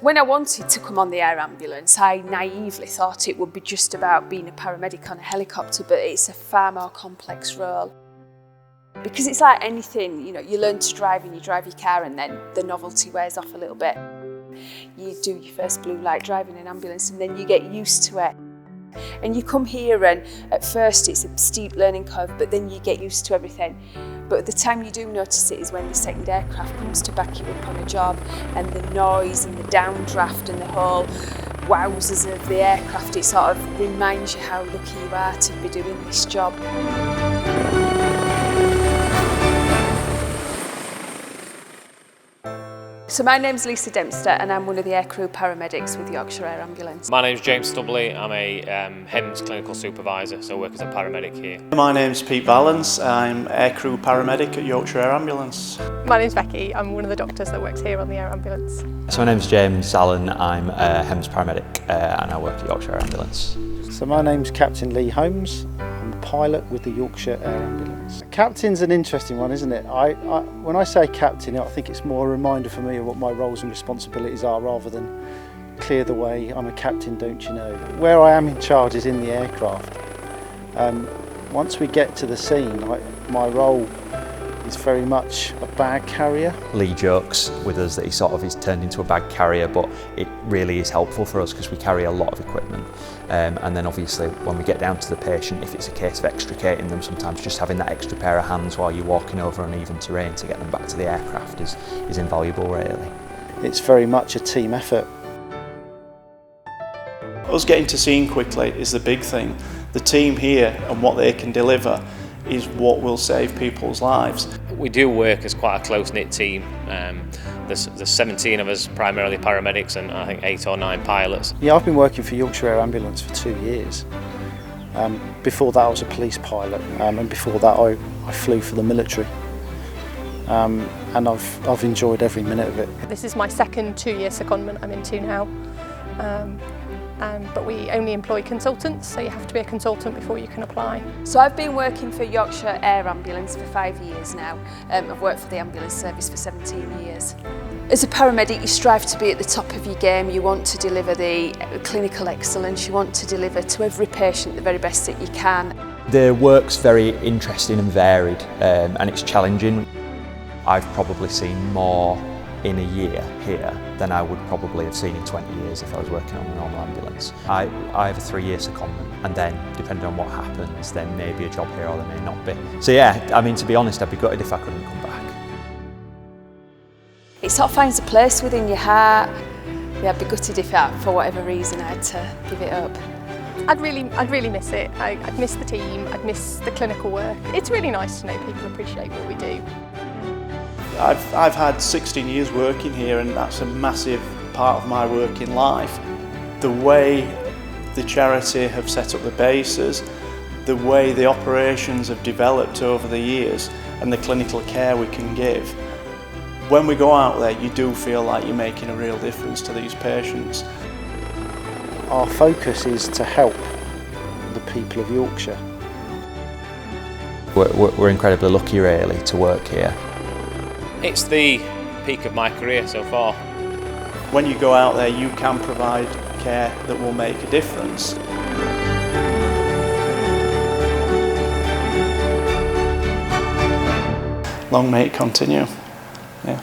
When I wanted to come on the air ambulance, I naively thought it would be just about being a paramedic on a helicopter, but it's a far more complex role. Because it's like anything, you know, you learn to drive and you drive your car and then the novelty wears off a little bit. You do your first blue light driving an ambulance and then you get used to it. And you come here and at first it's a steep learning curve, but then you get used to everything. But the time you do notice it is when the second aircraft comes to back you up on a job, and the noise and the downdraft and the whole wowzers of the aircraft, it sort of reminds you how lucky you are to be doing this job. So my name's Lisa Dempster and I'm one of the aircrew paramedics with Yorkshire Air Ambulance. My name's James Stubley, I'm a HEMS clinical supervisor, so I work as a paramedic here. My name's Pete Valance, I'm aircrew paramedic at Yorkshire Air Ambulance. My name's Becky, I'm one of the doctors that works here on the air ambulance. So my name's James Allen, I'm a HEMS paramedic and I work at Yorkshire Air Ambulance. So my name's Captain Lee Holmes, I'm a pilot with the Yorkshire Air Ambulance. Captain's an interesting one, isn't it? When I say captain, I think it's more a reminder for me of what my roles and responsibilities are rather than clear the way, I'm a captain, don't you know. Where I am in charge is in the aircraft. Once we get to the scene, my role is very much a bag carrier. Lee jokes with us that he sort of is turned into a bag carrier, but it really is helpful for us because we carry a lot of equipment. And then obviously when we get down to the patient, if it's a case of extricating them, sometimes just having that extra pair of hands while you're walking over uneven terrain to get them back to the aircraft is invaluable really. It's very much a team effort. Us getting to scene quickly is the big thing. The team here and what they can deliver is what will save people's lives. We do work as quite a close-knit team. There's 17 of us, primarily paramedics, and I think 8 or 9 pilots. Yeah, I've been working for Yorkshire Air Ambulance for 2 years. Before that I was a police pilot, and before that I flew for the military. And I've enjoyed every minute of it. This is my second 2-year secondment I'm into now. But we only employ consultants, so you have to be a consultant before you can apply. So I've been working for Yorkshire Air Ambulance for 5 years now. I've worked for the ambulance service for 17 years. As a paramedic, you strive to be at the top of your game. You want to deliver the clinical excellence. You want to deliver to every patient the very best that you can. The work's very interesting and varied and it's challenging. I've probably seen more in a year here than I would probably have seen in 20 years if I was working on a normal ambulance. I have a 3-year secondment, and then depending on what happens then maybe a job here or there may not be. So yeah, I mean, to be honest, I'd be gutted if I couldn't come back. It sort of finds a place within your heart. Yeah, I'd be gutted if for whatever reason I had to give it up. I'd really miss it. I'd miss the team, I'd miss the clinical work. It's really nice to know people appreciate what we do. I've had 16 years working here and that's a massive part of my working life. The way the charity have set up the bases, the way the operations have developed over the years and the clinical care we can give. When we go out there you do feel like you're making a real difference to these patients. Our focus is to help the people of Yorkshire. We're incredibly lucky really to work here. It's the peak of my career so far. When you go out there you can provide care that will make a difference. Long may it continue. Yeah.